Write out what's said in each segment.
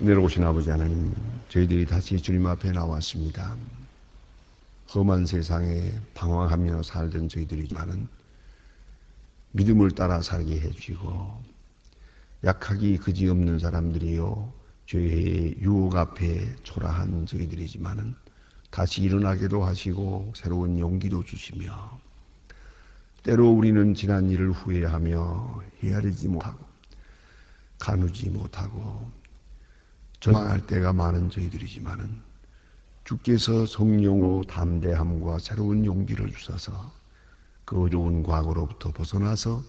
내려오신 아버지 하나님, 저희들이 다시 주님 앞에 나왔습니다. 험한 세상에 방황하며 살던 저희들이지만은 믿음을 따라 살게 해주시고, 약하기 그지없는 사람들이요 죄의 유혹 앞에 초라한 저희들이지만은 다시 일어나게도 하시고 새로운 용기도 주시며, 때로 우리는 지난 일을 후회하며 헤아리지 못하고 가누지 못하고 절망할 때가 많은 저희들이지만은 주께서 성령으로 담대함과 새로운 용기를 주셔서 그 어려운 과거로부터 벗어나서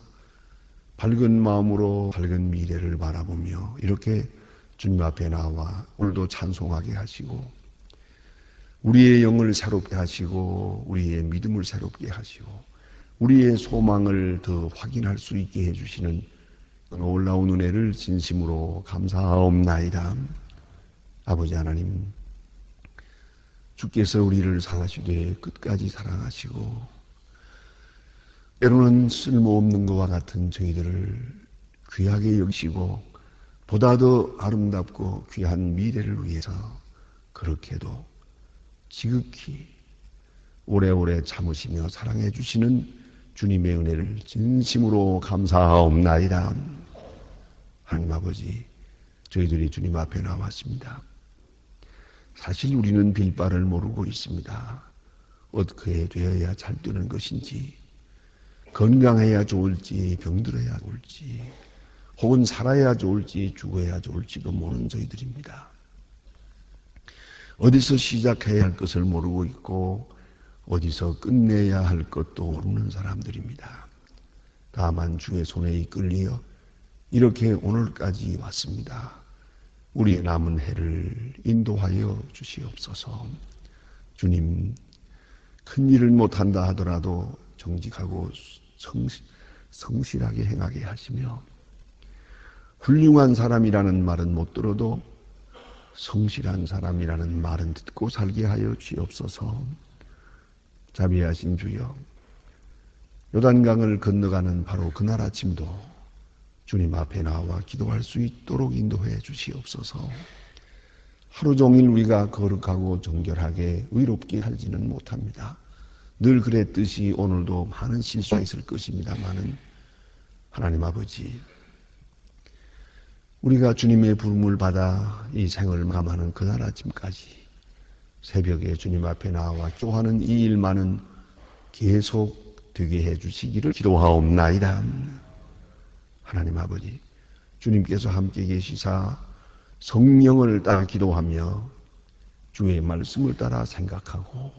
밝은 마음으로 밝은 미래를 바라보며 이렇게 주님 앞에 나와 오늘도 찬송하게 하시고, 우리의 영을 새롭게 하시고 우리의 믿음을 새롭게 하시고 우리의 소망을 더 확인할 수 있게 해주시는 놀라운 은혜를 진심으로 감사하옵나이다. 아버지 하나님, 주께서 우리를 사랑하시되 끝까지 사랑하시고 때로는 쓸모없는 것과 같은 저희들을 귀하게 여기시고 보다 더 아름답고 귀한 미래를 위해서 그렇게도 지극히 오래오래 참으시며 사랑해 주시는 주님의 은혜를 진심으로 감사하옵나이다. 하나님 아버지, 저희들이 주님 앞에 나왔습니다. 사실 우리는 빌바를 모르고 있습니다. 어떻게 되어야 잘 되는 것인지, 건강해야 좋을지 병들어야 좋을지, 혹은 살아야 좋을지 죽어야 좋을지도 모르는 저희들입니다. 어디서 시작해야 할 것을 모르고 있고 어디서 끝내야 할 것도 모르는 사람들입니다. 다만 주의 손에 이끌리어 이렇게 오늘까지 왔습니다. 우리의 남은 해를 인도하여 주시옵소서. 주님, 큰 일을 못한다 하더라도 정직하고 성실하게 행하게 하시며, 훌륭한 사람이라는 말은 못 들어도 성실한 사람이라는 말은 듣고 살게 하여 주옵소서. 자비하신 주여, 요단강을 건너가는 바로 그날 아침도 주님 앞에 나와 기도할 수 있도록 인도해 주시옵소서. 하루 종일 우리가 거룩하고 정결하게 의롭게 살지는 못합니다. 늘 그랬듯이 오늘도 많은 실수가 있을 것입니다마는 하나님 아버지, 우리가 주님의 부름을 받아 이 생을 마감하는 그날 아침까지 새벽에 주님 앞에 나와 기도하는 이 일만은 계속 되게 해주시기를 기도하옵나이다. 하나님 아버지, 주님께서 함께 계시사 성령을 따라 기도하며 주의 말씀을 따라 생각하고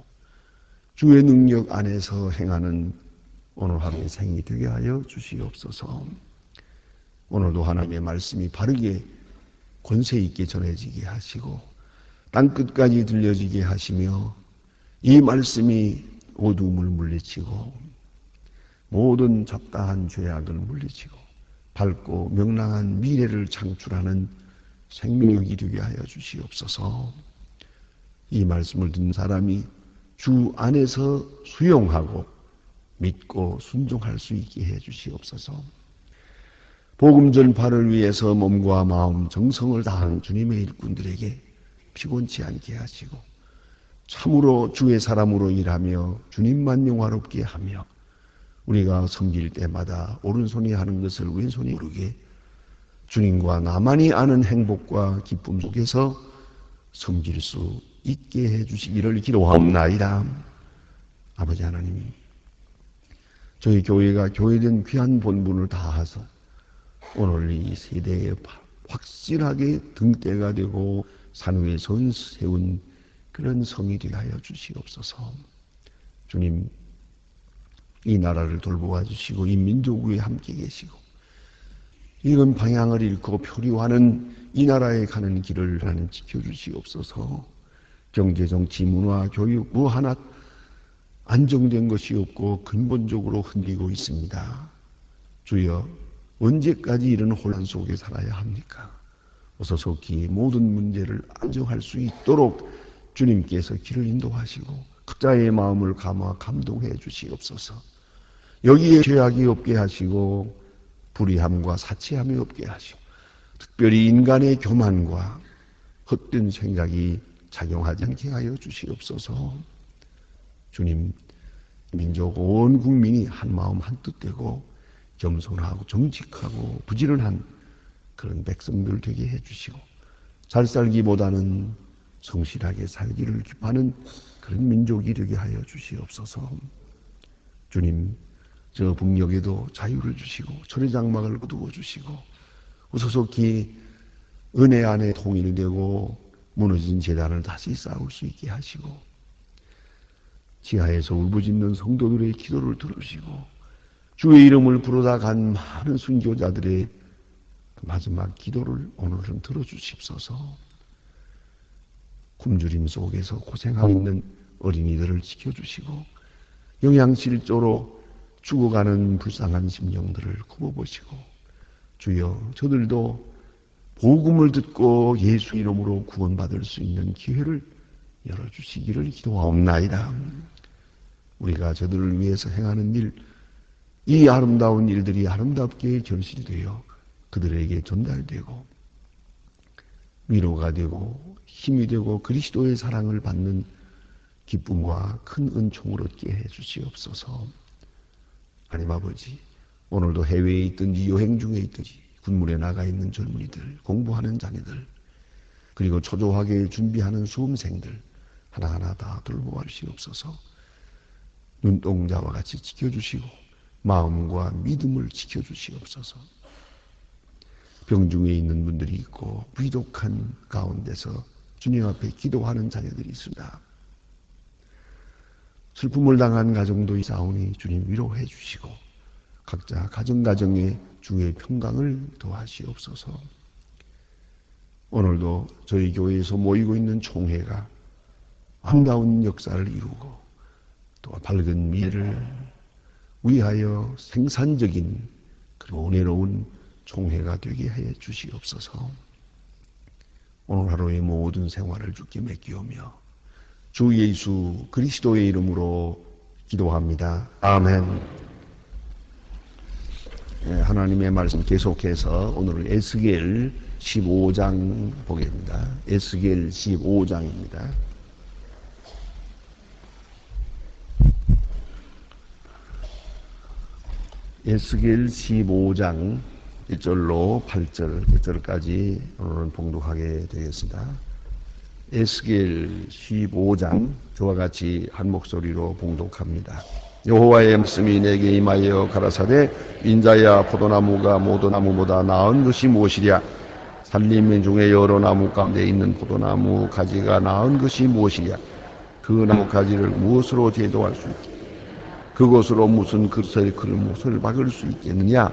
주의 능력 안에서 행하는 오늘 하루의 생이 되게 하여 주시옵소서. 오늘도 하나님의 말씀이 바르게 권세 있게 전해지게 하시고 땅끝까지 들려지게 하시며 이 말씀이 어두움을 물리치고 모든 잡다한 죄악을 물리치고 밝고 명랑한 미래를 창출하는 생명력이 되게 하여 주시옵소서. 이 말씀을 듣는 사람이 주 안에서 수용하고 믿고 순종할 수 있게 해 주시옵소서. 복음 전파를 위해서 몸과 마음 정성을 다한 주님의 일꾼들에게 피곤치 않게 하시고 참으로 주의 사람으로 일하며 주님만 영화롭게 하며 우리가 섬길 때마다 오른손이 하는 것을 왼손이 모르게 주님과 나만이 아는 행복과 기쁨 속에서 섬길 수 있게 해주시기를 기도하옵나이다. 아버지 하나님, 저희 교회가 교회된 귀한 본분을 다하서 오늘 이 세대에 확실하게 등대가 되고 산 위에 선 세운 그런 성이 되게 하여 주시옵소서. 주님, 이 나라를 돌보아 주시고 이 민족 위에 함께 계시고 이런 방향을 잃고 표류하는 이 나라에 가는 길을 하나님 지켜주시옵소서. 경제, 정치, 문화, 교육 뭐 하나 안정된 것이 없고 근본적으로 흔들리고 있습니다. 주여, 언제까지 이런 혼란 속에 살아야 합니까? 어서 속히 모든 문제를 안정할 수 있도록 주님께서 길을 인도하시고 각자의 마음을 감화 감동해 주시옵소서. 여기에 죄악이 없게 하시고 불의함과 사치함이 없게 하시고 특별히 인간의 교만과 헛된 생각이 작용하지 않게 하여 주시옵소서. 주님, 민족 온 국민이 한 마음 한 뜻 되고 겸손하고 정직하고 부지런한 그런 백성들 되게 해주시고, 잘 살기보다는 성실하게 살기를 기뻐하는 그런 민족이 되게 하여 주시옵소서. 주님, 저 북녘에도 자유를 주시고 철의 장막을 거두어 주시고 우소속히 은혜 안에 통일되고 무너진 재단을 다시 쌓을 수 있게 하시고, 지하에서 울부짖는 성도들의 기도를 들으시고, 주의 이름을 부르다 간 많은 순교자들의 마지막 기도를 오늘은 들어주십소서. 굶주림 속에서 고생하고 있는 어린이들을 지켜주시고, 영양실조로 죽어가는 불쌍한 심령들을 굽어보시고, 주여, 저들도 복음을 듣고 예수 이름으로 구원받을 수 있는 기회를 열어주시기를 기도하옵나이다. 우리가 저들을 위해서 행하는 일, 이 아름다운 일들이 아름답게 결실이 되어 그들에게 전달되고 위로가 되고 힘이 되고 그리스도의 사랑을 받는 기쁨과 큰 은총을 얻게 해 주시옵소서. 하나님 아버지, 오늘도 해외에 있든지 여행 중에 있든지 군물에 나가 있는 젊은이들, 공부하는 자녀들, 그리고 초조하게 준비하는 수험생들 하나하나 다 돌보아 주시옵소서. 눈동자와 같이 지켜주시고 마음과 믿음을 지켜주시옵소서. 병중에 있는 분들이 있고 부족한 가운데서 주님 앞에 기도하는 자녀들이 있습니다. 슬픔을 당한 가정도 있사오니 주님 위로해 주시고 각자 가정가정에 주의 평강을 도하시옵소서. 오늘도 저희 교회에서 모이고 있는 총회가 아름다운 역사를 이루고 또 밝은 미래를 위하여 생산적인 그리고 은혜로운 총회가 되게 해 주시옵소서. 오늘 하루의 모든 생활을 주께 맡기오며 주 예수 그리스도의 이름으로 기도합니다. 아멘. 하나님의 말씀 계속해서 오늘은 에스겔 15장 보겠습니다. 에스겔 15장입니다. 에스겔 15장 1절로 8절, 1절까지 오늘은 봉독하게 되겠습니다. 에스겔 15장 저와 같이 한 목소리로 봉독합니다. 여호와의 말씀이 내게 임하여 가라사대 인자야 포도나무가 모든 나무보다 나은 것이 무엇이랴. 산림 중에 여러 나무 가운데 있는 포도나무 가지가 나은 것이 무엇이랴. 그 나무 가지를 무엇으로 제도할 수 있겠느냐. 그것으로 무슨 그릇을 못을 박을 수 있겠느냐.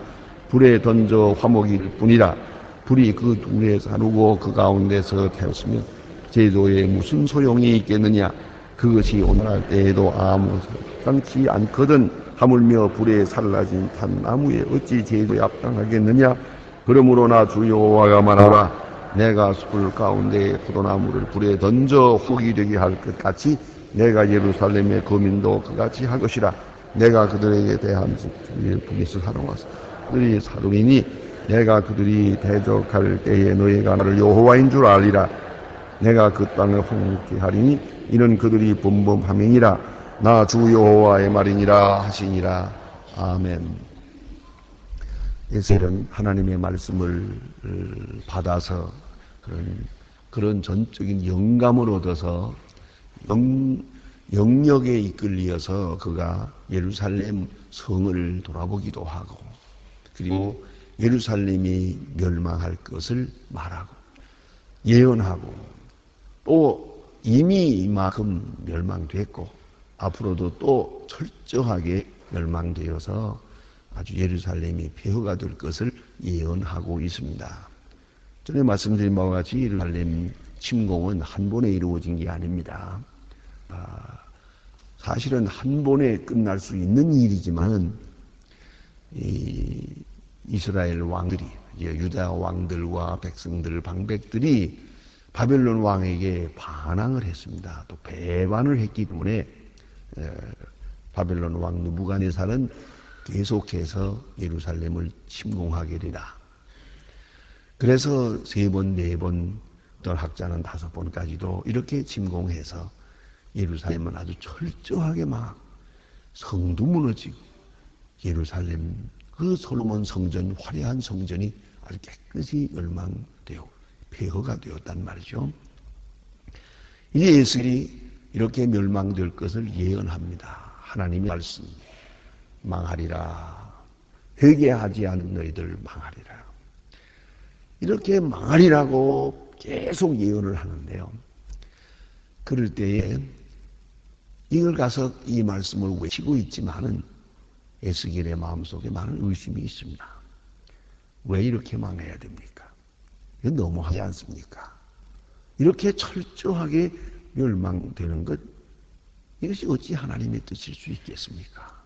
불에 던져 화목일 뿐이라. 불이 그 둘에 사르고 그 가운데서 태웠으면 제도에 무슨 소용이 있겠느냐. 그것이 오늘날 때에도 아무 상치 않거든. 하물며 불에 살라진 단나무에 어찌 제도에 합당하겠느냐. 그러므로 나 주 여호와가 말하라. 내가 숲을 가운데 포도나무를 불에 던져 흙이 되게 할 것 같이 내가 예루살렘의 거민도 그같이 할 것이라. 내가 그들에게 대한 주의 분에서 살아와서 그들이 사르리니 내가 그들이 대적할 때에 너희가 나를 여호와인 줄 알리라. 내가 그 땅을 황무케 하리니 이는 그들이 범범함이니라. 나 주 여호와의 말이니라 하시니라. 아멘. 에스겔은 하나님의 말씀을 받아서 그런 전적인 영감을 얻어서 영역에 이끌려서 그가 예루살렘 성을 돌아보기도 하고 그리고 예루살렘이 멸망할 것을 말하고 예언하고 또 이미 이만큼 멸망됐고 앞으로도 또 철저하게 멸망되어서 아주 예루살렘이 폐허가 될 것을 예언하고 있습니다. 전에 말씀드린 바와 같이 예루살렘 침공은 한 번에 이루어진 게 아닙니다. 사실은 한 번에 끝날 수 있는 일이지만 이스라엘 왕들이 유다 왕들과 백성들 방백들이 바벨론 왕에게 반항을 했습니다. 또 배반을 했기 때문에 바벨론 왕 느부갓네살은 계속해서 예루살렘을 침공하게 되다. 그래서 3번, 4번 어떤 학자는 5번까지도 이렇게 침공해서 예루살렘은 아주 철저하게 막 성도 무너지고 예루살렘 그 솔로몬 성전 화려한 성전이 아주 깨끗이 멸망되고 폐허가 되었단 말이죠. 이제 예수님이 이렇게 멸망될 것을 예언합니다. 하나님의 말씀 망하리라. 회개하지 않은 너희들 망하리라. 이렇게 망하리라고 계속 예언을 하는데요. 그럴 때에 이걸 가서 이 말씀을 외치고 있지만은 에스겔의 마음속에 많은 의심이 있습니다. 왜 이렇게 망해야 됩니까? 이건 너무하지 않습니까? 이렇게 철저하게 멸망되는 것, 이것이 어찌 하나님의 뜻일 수 있겠습니까?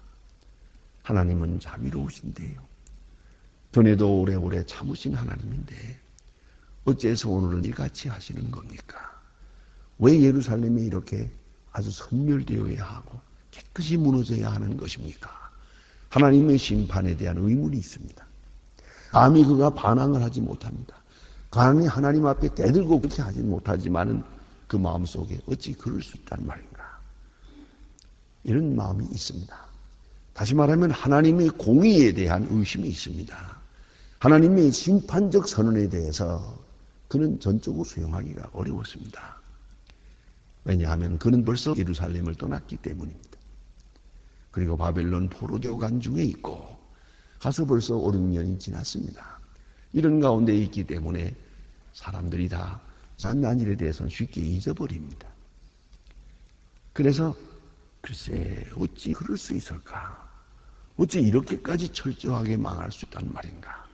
하나님은 자비로우신데요. 전에도 오래오래 참으신 하나님인데 어째서 오늘은 이같이 하시는 겁니까? 왜 예루살렘이 이렇게 아주 선멸되어야 하고 깨끗이 무너져야 하는 것입니까? 하나님의 심판에 대한 의문이 있습니다. 감히 그가 반항을 하지 못합니다. 감히 하나님 앞에 대들고 그렇게 하지 못하지만은 그 마음속에 어찌 그럴 수 있단 말인가? 이런 마음이 있습니다. 다시 말하면 하나님의 공의에 대한 의심이 있습니다. 하나님의 심판적 선언에 대해서 그는 전적으로 수용하기가 어려웠습니다. 왜냐하면 그는 벌써 예루살렘을 떠났기 때문입니다. 그리고 바벨론 포로교관 중에 있고 가서 벌써 5, 6년이 지났습니다. 이런 가운데 있기 때문에 사람들이 다 지난 일에 대해서는 쉽게 잊어버립니다. 그래서 글쎄 어찌 그럴 수 있을까? 어찌 이렇게까지 철저하게 망할 수 있단 말인가?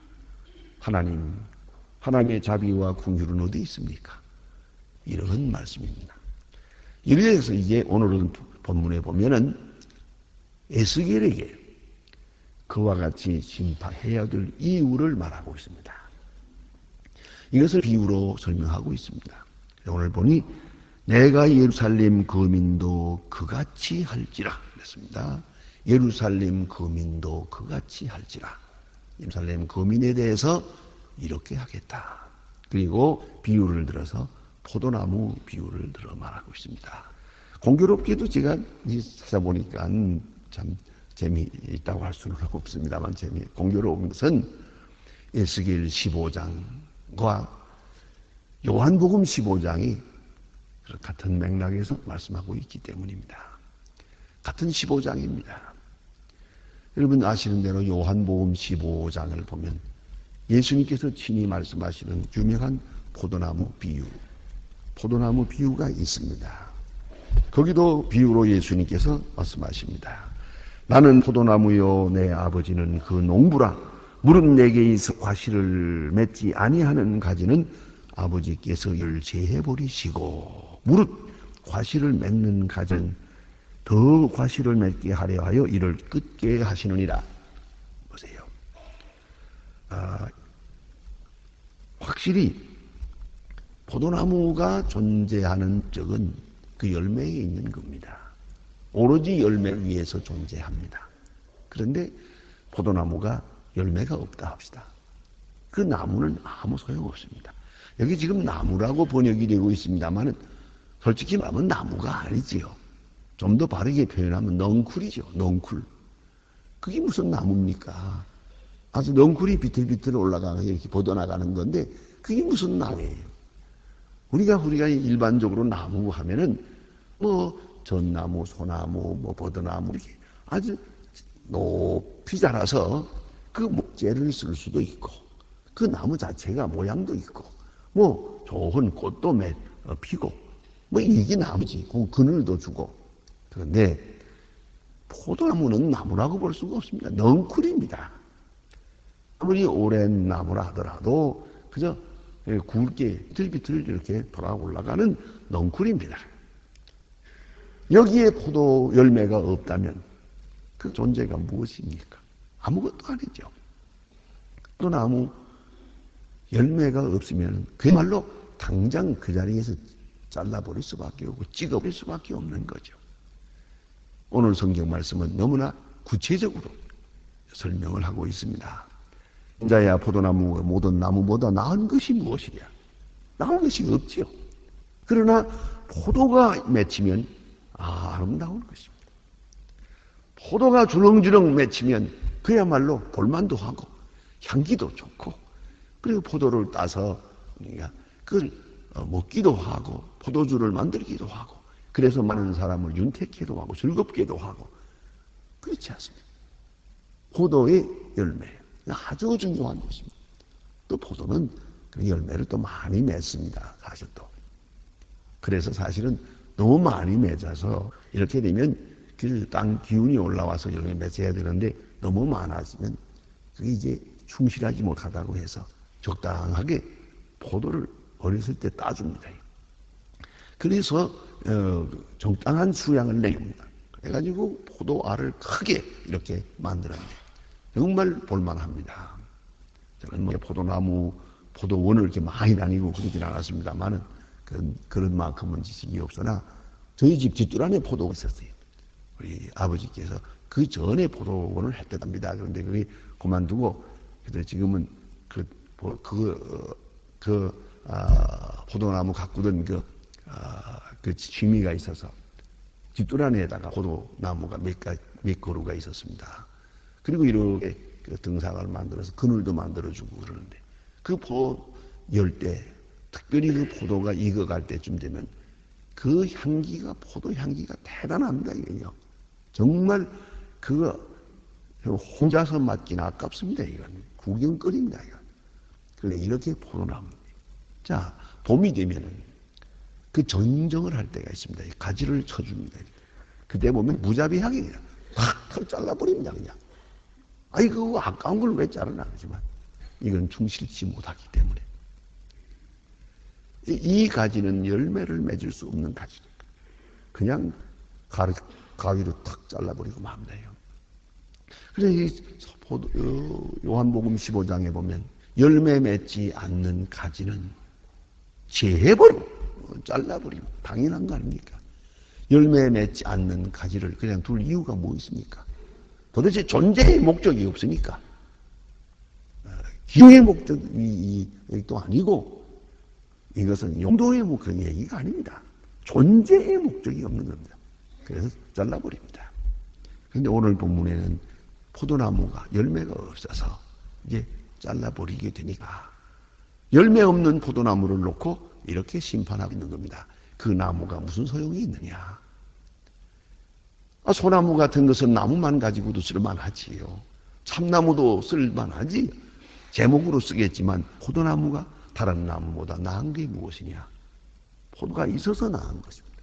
하나님의 자비와 긍휼은 어디 있습니까? 이런 말씀입니다. 이래서 이제 오늘은 본문에 보면은 에스겔에게 그와 같이 심판해야 될 이유를 말하고 있습니다. 이것을 비유로 설명하고 있습니다. 오늘 보니 내가 예루살렘 거민도 그같이 할지라 그랬습니다. 예루살렘 거민도 그같이 할지라. 예루살렘 거민에 대해서 이렇게 하겠다. 그리고 비유를 들어서 포도나무 비유를 들어 말하고 있습니다. 공교롭게도 제가 찾아보니까 참 재미있다고 할 수는 없습니다만 공교로운 것은 에스겔 15장과 요한복음 15장이 같은 맥락에서 말씀하고 있기 때문입니다. 같은 15장입니다. 여러분 아시는 대로 요한복음 15장을 보면 예수님께서 친히 말씀하시는 유명한 포도나무 비유가 있습니다. 거기도 비유로 예수님께서 말씀하십니다. 나는 포도나무요 내 아버지는 그 농부라. 물은 내게 있어 과실을 맺지 아니하는 가지는 아버지께서 열제해 버리시고 무릇 과실을 맺는 가지는 더 과실을 맺게 하려 하여 이를 끝게 하시느니라. 보세요. 확실히 포도나무가 존재하는 적은 그 열매에 있는 겁니다. 오로지 열매를 위해서 존재합니다. 그런데 포도나무가 열매가 없다 합시다. 그 나무는 아무 소용없습니다. 여기 지금 나무라고 번역이 되고 있습니다만 솔직히 말하면 나무가 아니지요. 좀 더 바르게 표현하면 넝쿨이죠. 넝쿨. 그게 무슨 나무입니까? 아주 넝쿨이 비틀비틀 올라가서 이렇게 뻗어나가는 건데 그게 무슨 나무예요? 우리가 일반적으로 나무 하면은 전나무, 소나무, 버드나무 이렇게 아주 높이 자라서 그 목재를 쓸 수도 있고 그 나무 자체가 모양도 있고 좋은 꽃도 피고 이게 나무지. 그늘도 주고. 그런데 포도나무는 나무라고 볼 수가 없습니다. 넝쿨입니다. 아무리 오랜 나무라 하더라도 그저 굵게 비틀비틀 이렇게 돌아 올라가는 넝쿨입니다. 여기에 포도 열매가 없다면 그 존재가 무엇입니까? 아무것도 아니죠. 포도나무 열매가 없으면 그야말로 당장 그 자리에서 잘라버릴 수밖에 없고 찍어버릴 수밖에 없는 거죠. 오늘 성경 말씀은 너무나 구체적으로 설명을 하고 있습니다. 인자야 포도나무 모든 나무보다 나은 것이 무엇이냐? 나온 것이 없지요. 그러나 포도가 맺히면 아름다운 것입니다. 포도가 주렁주렁 맺히면 그야말로 볼만도 하고 향기도 좋고, 그리고 포도를 따서 그걸 먹기도 하고 포도주를 만들기도 하고, 그래서 많은 사람을 윤택해도 하고 즐겁게도 하고, 그렇지 않습니까? 포도의 열매 아주 중요한 것입니다. 또 포도는 그 열매를 또 많이 맺습니다. 사실 또. 그래서 사실은 너무 많이 맺어서 이렇게 되면 그 땅 기운이 올라와서 열매 맺어야 되는데, 너무 많아지면 그게 이제 충실하지 못하다고 해서 적당하게 포도를 어렸을 때 따줍니다. 그래서 적당한 수량을 내립니다. 그래가지고 포도알을 크게 이렇게 만들었는데 정말 볼만합니다. 저는 뭐 포도나무, 포도원을 이렇게 많이 다니고 그러진 않았습니다만은 그런 만큼은 지식이 없으나 저희 집 뒷뜰안에 포도가 있었어요. 우리 아버지께서 그 전에 포도원을 했답니다. 그런데 그게 그만두고, 그래서 지금은 포도나무 가꾸던 그 취미가 있어서 뒷뜰안에다가 포도나무가 몇 그루가 있었습니다. 그리고 이렇게 그 등상을 만들어서 그늘도 만들어주고 그러는데, 그 열 때, 특별히 그 포도가 익어갈 때쯤 되면 그 향기가, 포도 향기가 대단합니다. 이거요. 정말 그거 혼자서 맡기는 아깝습니다. 이건 구경거리입니다. 이건. 그래 이렇게 포도나무. 자, 봄이 되면은 그 정정을 할 때가 있습니다. 가지를 쳐줍니다. 그때 보면 무자비하게 그냥 탁 잘라버립니다. 그냥. 아이 그거 아까운 걸 왜 자르나 하지만 이건 충실치 못하기 때문에. 이 가지는 열매를 맺을 수 없는 가지니까 그냥 가위로 탁 잘라버리고 맙니다. 그래서 요한복음 15장에 보면 열매 맺지 않는 가지는 제해버리고 잘라버리고, 당연한 거 아닙니까? 열매 맺지 않는 가지를 그냥 둘 이유가 뭐 있습니까? 도대체 존재의 목적이 없으니까. 기용의 목적이 또 아니고, 이것은 용도의 그런 얘기가 아닙니다. 존재의 목적이 없는 겁니다. 그래서 잘라버립니다. 그런데 오늘 본문에는 포도나무가 열매가 없어서 이제 잘라버리게 되니까 열매 없는 포도나무를 놓고 이렇게 심판하고 있는 겁니다. 그 나무가 무슨 소용이 있느냐? 소나무 같은 것은 나무만 가지고도 쓸만하지요. 참나무도 쓸만하지. 제목으로 쓰겠지만 포도나무가 다른 나무보다 나은 게 무엇이냐? 포도가 있어서 나은 것입니다.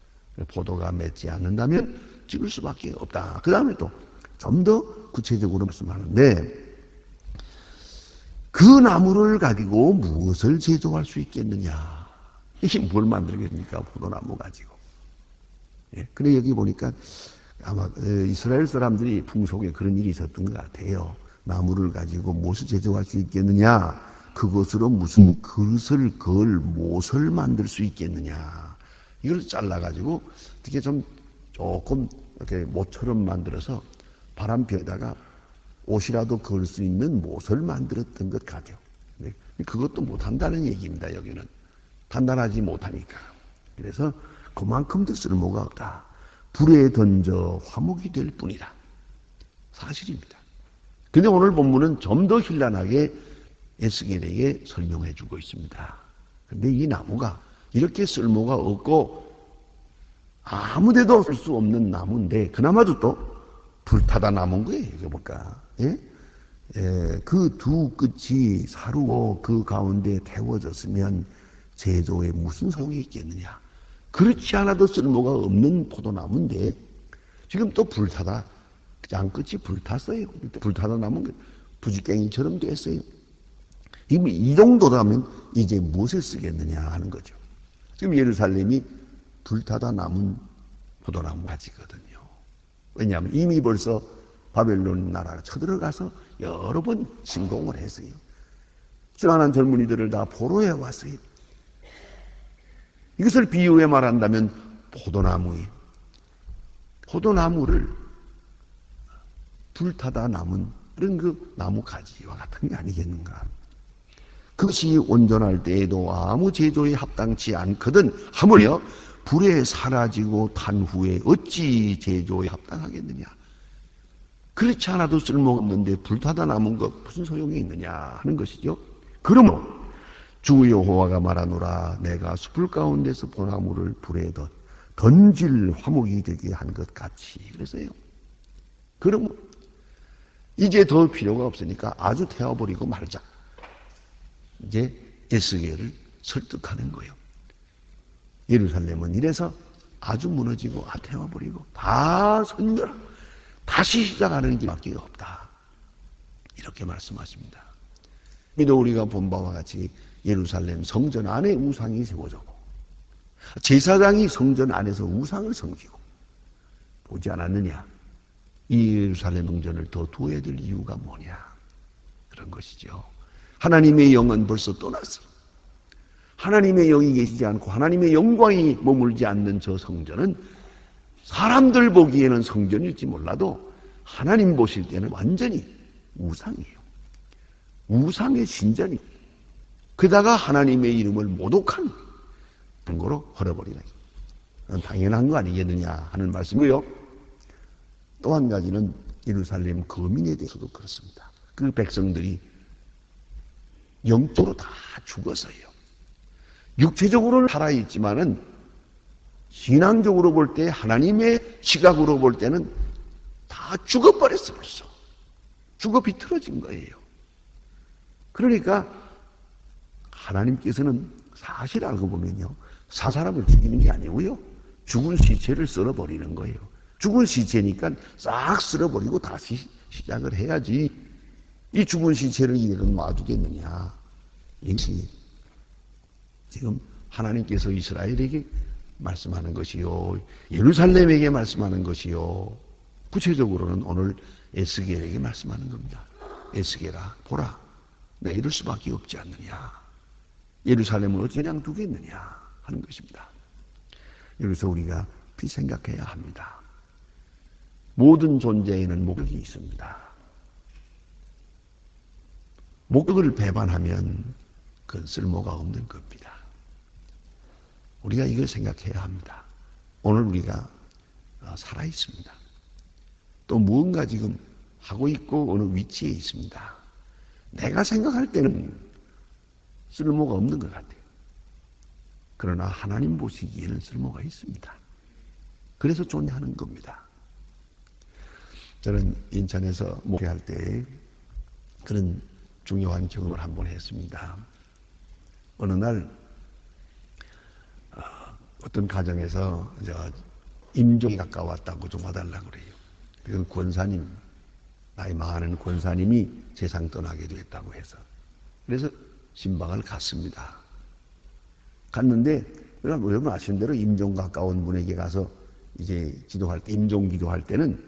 포도가 맺지 않는다면 찍을 수밖에 없다. 그 다음에 또 좀 더 구체적으로 말씀하는데, 그 나무를 가지고 무엇을 제조할 수 있겠느냐? 이게 뭘 만들겠습니까? 포도나무 가지고. 예? 그래 여기 보니까 아마 이스라엘 사람들이 풍속에 그런 일이 있었던 것 같아요. 나무를 가지고 무엇을 제조할 수 있겠느냐? 그것으로 무슨 그릇을 걸 못을 만들 수 있겠느냐? 이걸 잘라가지고 어떻게 좀 조금 이렇게 못처럼 만들어서 바람피에다가 옷이라도 걸 수 있는 못을 만들었던 것 같아요. 그것도 못한다는 얘기입니다. 여기는 단단하지 못하니까. 그래서 그만큼도 쓸모가 없다. 불에 던져 화목이 될 뿐이다. 사실입니다. 근데 오늘 본문은 좀 더 현란하게 에스겔에게 설명해 주고 있습니다. 근데 이 나무가 이렇게 쓸모가 없고 아무데도 쓸 수 없는 나무인데 그나마도 또 불타다 남은 거예요. 이게 볼까? 예? 그 두 끝이 사루고 그 가운데 태워졌으면 제조에 무슨 소용이 있겠느냐? 그렇지 않아도 쓸모가 없는 포도나무인데 지금 또 불타다 양끝이 불탔어요. 불타다 남은 부지깽이처럼 됐어요. 이미 이 정도라면 이제 무엇에 쓰겠느냐 하는 거죠. 지금 예루살렘이 불타다 남은 포도나무 가지거든요. 왜냐하면 이미 벌써 바벨론 나라가 쳐들어가서 여러 번 침공을 했어요. 쩌한한 젊은이들을 다 포로해 왔어요. 이것을 비유해 말한다면 포도나무를 불타다 남은 그런 그 나무 가지와 같은 게 아니겠는가. 그것이 온전할 때에도 아무 제조에 합당치 않거든 하물며 불에 사라지고 탄 후에 어찌 제조에 합당하겠느냐. 그렇지 않아도 쓸모없는데 불타다 남은 것 무슨 소용이 있느냐 하는 것이죠. 그러므로 주 여호와가 말하노라 내가 숲을 가운데서 보나무를 불에 던질 화목이 되게 한 것 같이 그래서요. 그러므로 이제 더 필요가 없으니까 아주 태워버리고 말자. 이제 에스겔을 설득하는 거예요. 예루살렘은 이래서 아주 무너지고 태워버리고 다 선멸 다시 시작하는 길밖에 없다. 이렇게 말씀하십니다. 또 우리가 본 바와 같이 예루살렘 성전 안에 우상이 세워졌고 제사장이 성전 안에서 우상을 섬기고 보지 않았느냐. 이 예루살렘 성전을 더 두어야 될 이유가 뭐냐. 그런 것이죠. 하나님의 영은 벌써 떠났어. 하나님의 영이 계시지 않고 하나님의 영광이 머물지 않는 저 성전은 사람들 보기에는 성전일지 몰라도 하나님 보실 때는 완전히 우상이에요. 우상의 신전이. 게다가 하나님의 이름을 모독한 거로 헐어버리는 당연한 거 아니겠느냐 하는 말씀이고요. 또 한 가지는 예루살렘 거민에 대해서도 그렇습니다. 그 백성들이 영적으로 다 죽었어요. 육체적으로는 살아있지만은 신앙적으로 볼 때 하나님의 시각으로 볼 때는 다 죽어버렸어 벌써. 죽어 비틀어진 거예요. 그러니까 하나님께서는 사실 알고 보면요. 사람을 죽이는 게 아니고요. 죽은 시체를 썰어버리는 거예요. 죽은 시체니까 싹 썰어버리고 다시 시작을 해야지. 이 죽은 시체를 이대로 놔두겠느냐. 이것이 지금 하나님께서 이스라엘에게 말씀하는 것이요. 예루살렘에게 말씀하는 것이요. 구체적으로는 오늘 에스겔에게 말씀하는 겁니다. 에스겔아 보라. 내가 이럴 수밖에 없지 않느냐. 예루살렘을 어찌 그냥 두겠느냐 하는 것입니다. 여기서 우리가 생각해야 합니다. 모든 존재에는 목적이 있습니다. 목적을 배반하면 그건 쓸모가 없는 겁니다. 우리가 이걸 생각해야 합니다. 오늘 우리가 살아있습니다. 또 무언가 지금 하고 있고 어느 위치에 있습니다. 내가 생각할 때는 쓸모가 없는 것 같아요. 그러나 하나님 보시기에는 쓸모가 있습니다. 그래서 존재하는 겁니다. 저는 인천에서 목회할 때 그런 중요한 경험을 한번 했습니다. 어느 날 어떤 가정에서 임종이 가까웠다고 좀 와달라고 그래요. 그건 권사님, 나이 많은 권사님이 세상 떠나게 됐다고 해서. 그래서 신방을 갔습니다. 갔는데, 여러분 아시는 대로 임종 가까운 분에게 가서 이제 기도할 때, 임종 기도할 때는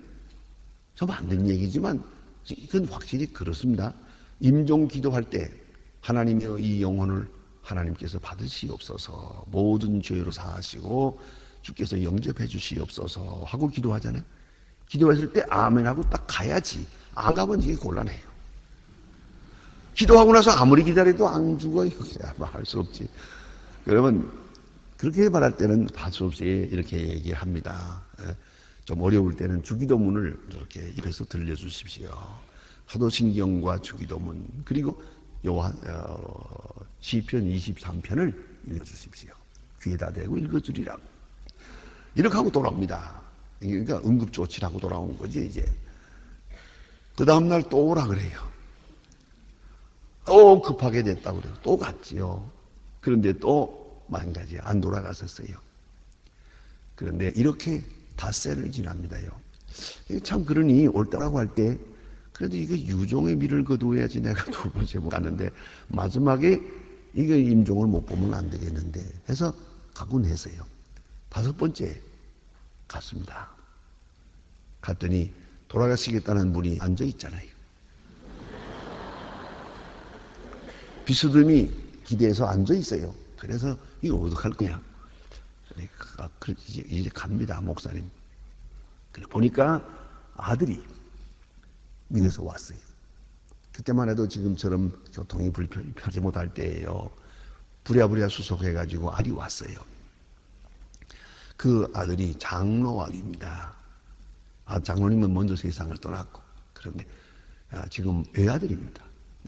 좀 안 된 얘기지만, 이건 확실히 그렇습니다. 임종 기도할 때, 하나님의 이 영혼을 하나님께서 받으시옵소서, 모든 죄로 사하시고, 주께서 영접해 주시옵소서 하고 기도하잖아요. 기도했을 때 아멘하고 딱 가야지. 안 가면 이게 곤란해요. 기도하고 나서 아무리 기다려도 안 죽어요. 할 수 없지. 여러분 그렇게 말할 때는 할 수 없이 이렇게 얘기합니다. 좀 어려울 때는 주기도문을 이렇게 입에서 들려주십시오. 사도신경과 주기도문 그리고 시편 23편을 읽어주십시오. 귀에다 대고 읽어주리라고. 이렇게 하고 돌아옵니다. 그러니까 응급조치라고 돌아온 거지 이제. 그 다음날 또 오라 그래요. 또 급하게 됐다고 그래요. 또 갔지요. 그런데 또 마찬가지 안 돌아갔었어요. 그런데 이렇게 닷새를 지납니다요. 참 그러니 옳다라고 할 때 그래도 이거 유종의 미를 거두어야지 내가 두 번째 못 갔는데 마지막에 이거 임종을 못 보면 안 되겠는데 해서 가곤 했어요. 다섯 번째 갔습니다. 갔더니 돌아가시겠다는 분이 앉아 있잖아요. 비스듬히 기대해서 앉아 있어요. 그래서 이거 어떡할 거냐? 이제 갑니다, 목사님. 그래 보니까 아들이 미국에서 왔어요. 그때만 해도 지금처럼 교통이 편하지 못할 때예요. 부랴부랴 수속해가지고 아들이 왔어요. 그 아들이 장로 아들입니다. 장로님은 먼저 세상을 떠났고, 그런데 지금 외아들입니다.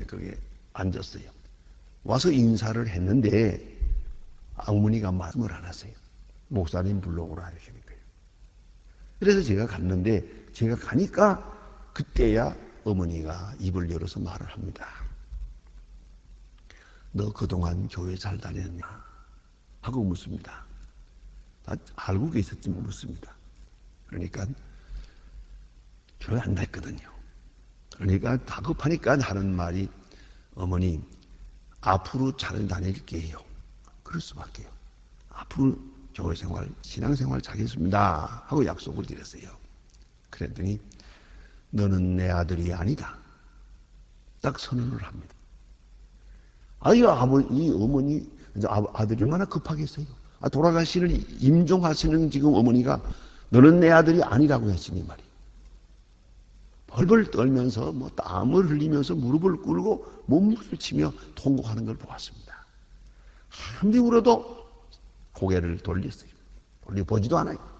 거기에 앉았어요. 와서 인사를 했는데 어머니가 말씀을 안 하세요. 목사님 불러오라 하시는 거예요. 그래서 제가 갔는데, 제가 가니까 그때야 어머니가 입을 열어서 말을 합니다. 너 그동안 교회 잘 다녔냐? 하고 묻습니다. 다 알고 계셨지만 묻습니다. 그러니까 교회 안 다녔거든요. 그러니까 다급하니까 하는 말이, 어머니 앞으로 잘 다닐게요. 그럴 수밖에요. 앞으로 교회 생활, 신앙 생활 잘하겠습니다 하고 약속을 드렸어요. 그랬더니 너는 내 아들이 아니다. 딱 선언을 합니다. 이 어머니, 아들이 얼마나 급하겠어요. 돌아가시는, 임종하시는 지금 어머니가 너는 내 아들이 아니라고 했으니 말이에요. 벌벌 떨면서 땀을 흘리면서 무릎을 꿇고 몸부림을 치며 통곡하는 걸 보았습니다. 한디 울어도 고개를 돌렸어요. 돌려보지도 않아요.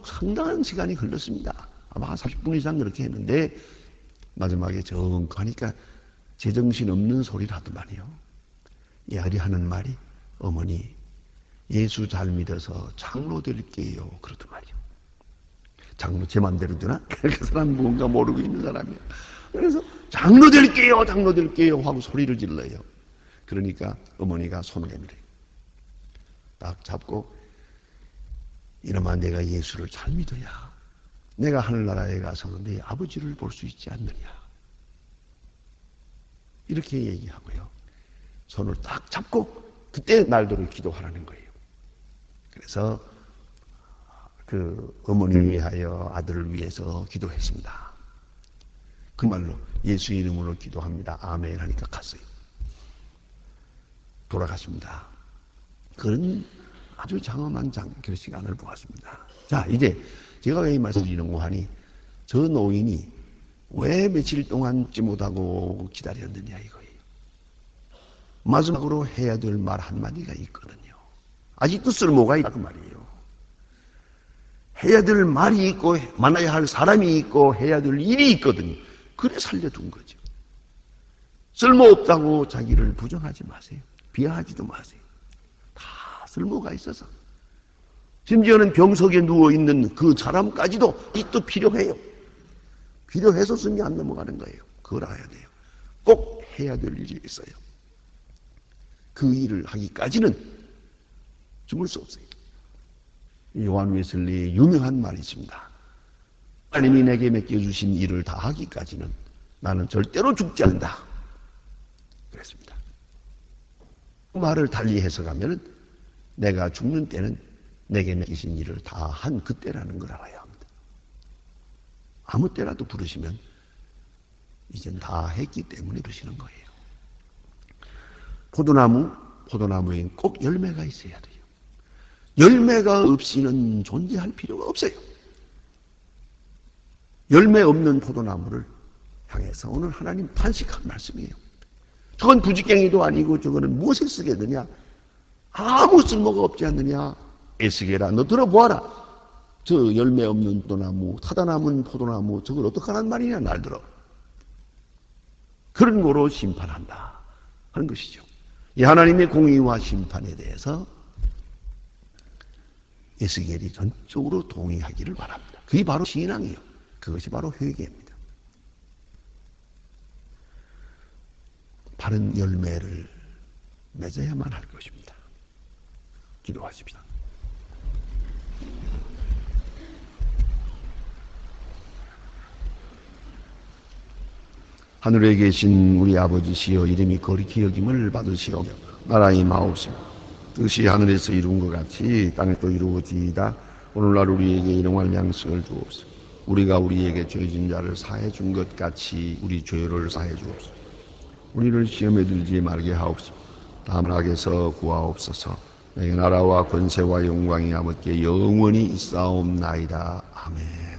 상당한 시간이 흘렀습니다. 아마 한 40분 이상 그렇게 했는데 마지막에 정 하니까 제정신 없는 소리를 하더만요. 이 아들이 하는 말이, 어머니 예수 잘 믿어서 장로 될게요. 그러더만요. 장로 제 맘대로 되나? 그 사람 뭔가 모르고 있는 사람이야. 그래서 장로 될게요, 장로 될게요 하고 소리를 질러요. 그러니까 어머니가 손을 내밀어요. 딱 잡고, 이놈아 내가 예수를 잘 믿어야 내가 하늘나라에 가서 내 아버지를 볼 수 있지 않느냐. 이렇게 얘기하고요. 손을 딱 잡고 그때 날도록 기도하라는 거예요. 그래서 그 어머니를 위하여 아들을 위해서 기도했습니다. 그 말로 예수 이름으로 기도합니다. 아멘 하니까 갔어요. 돌아갔습니다. 그런 아주 장엄한 그런 시간을 보았습니다. 자, 이제 제가 왜 이 말씀을 드리는고 하니, 저 노인이 왜 며칠 동안 잊지 못하고 기다렸느냐 이거예요. 마지막으로 해야 될 말 한마디가 있거든요. 아직도 쓸모가 있다 그 말이에요. 해야 될 말이 있고 만나야 할 사람이 있고 해야 될 일이 있거든요. 그래 살려둔 거죠. 쓸모없다고 자기를 부정하지 마세요. 비하하지도 마세요. 다 쓸모가 있어서. 심지어는 병석에 누워있는 그 사람까지도 아직도 필요해요. 필요해서 숨이 안 넘어가는 거예요. 그걸 알아야 돼요. 꼭 해야 될 일이 있어요. 그 일을 하기까지는 죽을 수 없어요. 요한 웨슬리의 유명한 말이 있습니다. 하나님이 내게 맡겨주신 일을 다 하기까지는 나는 절대로 죽지 않는다. 그랬습니다. 그 말을 달리 해석하면 내가 죽는 때는 내게 맡기신 일을 다 한 그때라는 걸 알아야 합니다. 아무 때라도 부르시면 이젠 다 했기 때문에 부르시는 거예요. 포도나무엔 꼭 열매가 있어야 돼요. 열매가 없이는 존재할 필요가 없어요. 열매 없는 포도나무를 향해서 오늘 하나님 탄식한 말씀이에요. 저건 부지깽이도 아니고 저거는 무엇에 쓰겠느냐? 아무 쓸모가 없지 않느냐? 에스게라, 너 들어보아라. 저 열매 없는 포도나무, 타다 남은 포도나무, 저걸 어떡하란 말이냐, 날 들어. 그런 거로 심판한다 하는 것이죠. 이 하나님의 공의와 심판에 대해서 에스겔이 전적으로 동의하기를 바랍니다. 그게 바로 신앙이에요. 그것이 바로 회개입니다. 바른 열매를 맺어야만 할 것입니다. 기도하십시다. 하늘에 계신 우리 아버지시여, 이름이 거룩히 여김을 받으시오. 나라의 마옵시며 뜻이 하늘에서 이룬 것 같이 땅에도 이루어지이다. 오늘날 우리에게 일용할 양식을 주옵소서. 우리가 우리에게 죄진 자를 사해 준 것 같이 우리 죄를 사해 주옵소서. 우리를 시험에 들지 말게 하옵소서. 다만 악에서 구하옵소서. 내 나라와 권세와 영광이 아버지께 영원히 있사옵나이다. 아멘.